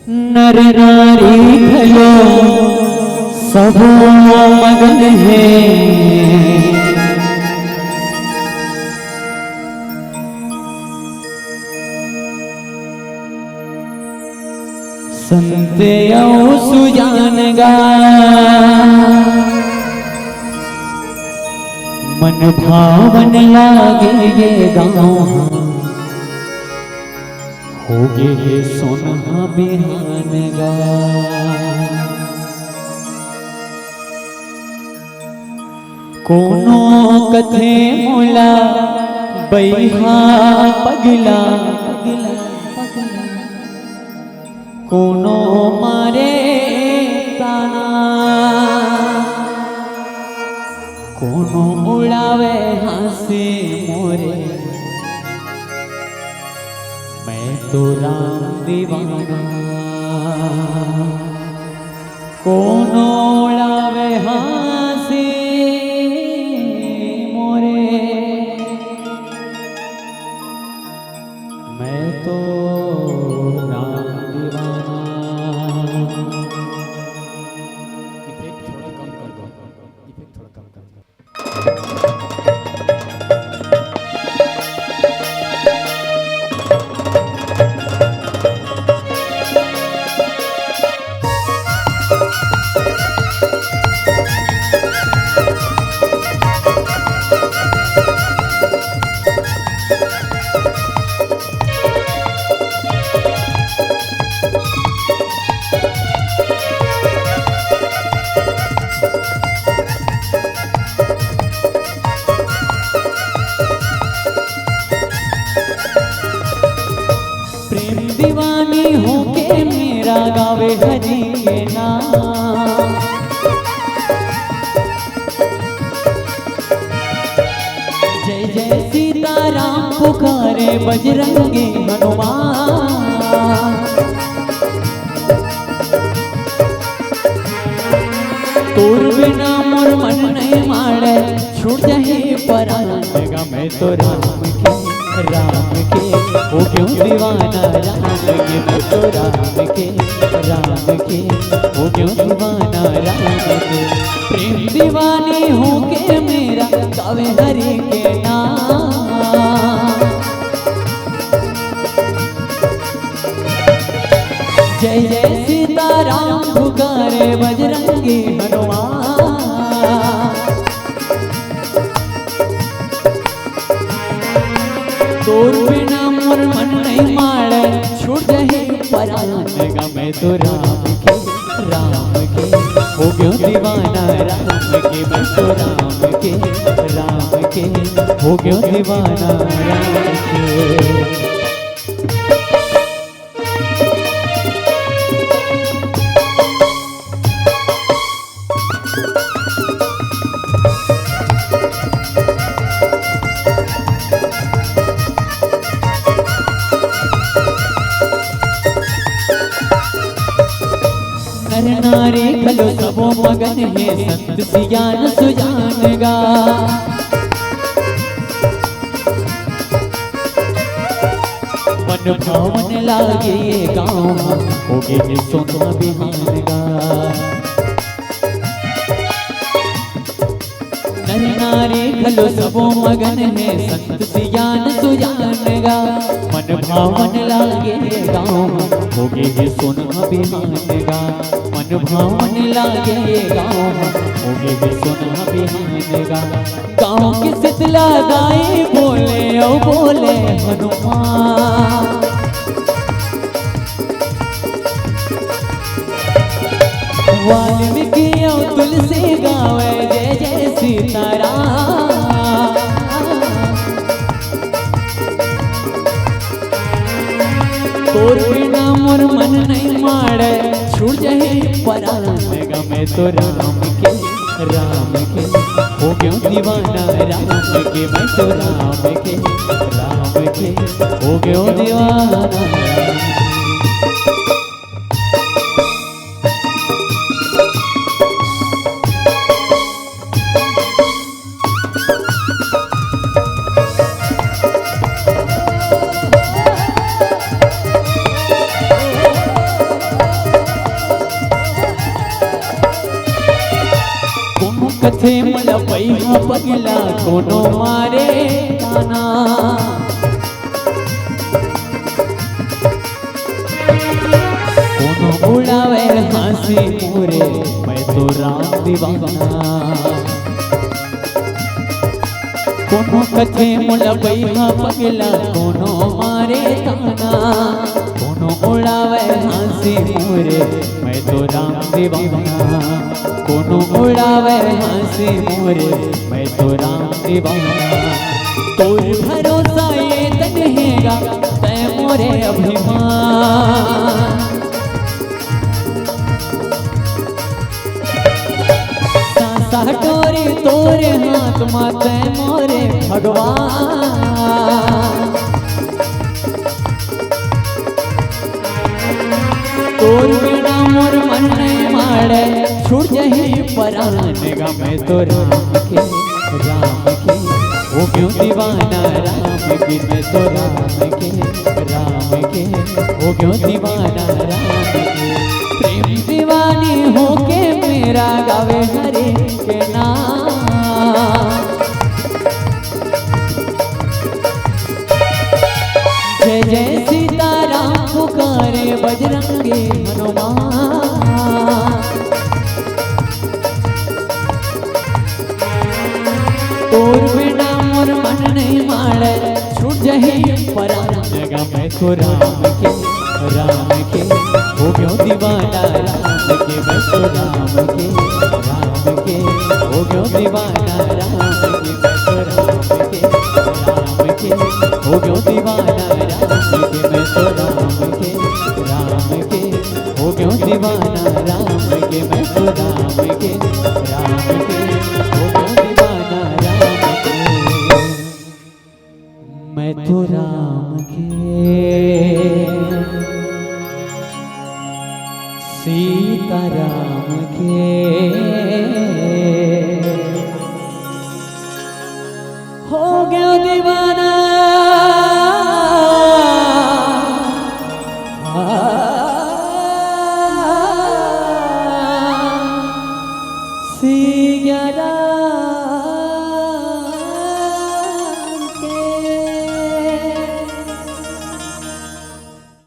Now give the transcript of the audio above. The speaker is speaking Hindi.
नर नारी भयो सब मगन है। संत सुजान गा मन भावन लागे ये गाँव होगे ये सोना बिहान गा। कोनो कथे मोला बैहा पगला कोनो मारे ताना कोनो उड़ावे हंसी मोरे मैं तो राम दीवाना। कोनो उड़ावे हंसी मोरे मैं तो राम दीवाना। इफेक्ट थोड़ा कम कर दो, इफेक्ट थोड़ा कम कर दो। दीवानी होके मेरा गावे हरि के नाम। जय जय सीताराम पुकारे बजरंगी हनुमान। तोर बिना मोर मन नहीं मारे छूट जाए परान गा। मैं तो राम के हो क्यों दीवाना राम के। मैं तो राम के हो क्यों दीवाना राम के। प्रेम दीवानी हो के मेरा गावे हरि के नाम। जय जय सीताराम पुकारे बजरंगी हनुमान। तोर बिना मोर मन नहीं मारे छूट जाए परान गा। मैं तो राम के हो गयो दीवाना राम के। मैं तो राम के हो गयो दीवाना राम के। नर नारी खलो सबो मगन है संत सियान सुजान गा। मन भावन लागे ये गाँव होगे ये सोना बिहान गा। नर नारी खलो सबो मगन है संत सियान सुजान गा। मन भावन लागे ये गाँव होगे ये सोना बिहान गा। मन भावन लागे ये गाँव होगे ये सोना बिहान गा। गाँव की शीतला गाय बोले ओ बोले हनुमान। वाल्मीकि तुलसी गावे जय जय सीताराम। तोर बिना मोर मन नहीं मारे छूट जाए परान गा। मैं तो राम के हो क्यों दीवाना राम के। मैं तो राम के हो क्यों दीवाना। कथे मला पैहा पगला कोनो मारे ताना कोनो उड़ावे हंसी मोरे मैं तो राम दीवाना कोनो कथे मला पैहा पगला कोनो मारे ताना कोनो उड़ावे हंसी मोरे मैं तो राम दीवाना कोनो उड़ावे हंसी मोरे मैं तो राम दीवाना तोर भरोसा ये तन्हेगा तै मोरे अभिमान सासा टोरे तोरे हाथ माते मोरे भगवान तोर बिना मोर मन नहीं माड़े छूट जही परान गमे तो राम के वो क्यों दीवाना राम की मैं तो राम के वो क्यों दीवाना राम के प्रेम दीवानी हो के मेरा गावे हरे के नाम जय जय सीताराम पुकारे बजरंगी हनुमान तोर बिना मोर मन नहीं माड़े छूट जही परान गमे तो राम के वो क्यों दीवाना राम के मैं तो राम के वो क्यों दीवाना राम के मैं तो राम के वो क्यों दीवाना राम के मैं तो राम के वो क्यों दीवाना राम के मैं तो राम के वो क्यों दीवाना राम के मैं तो राम के सीताराम के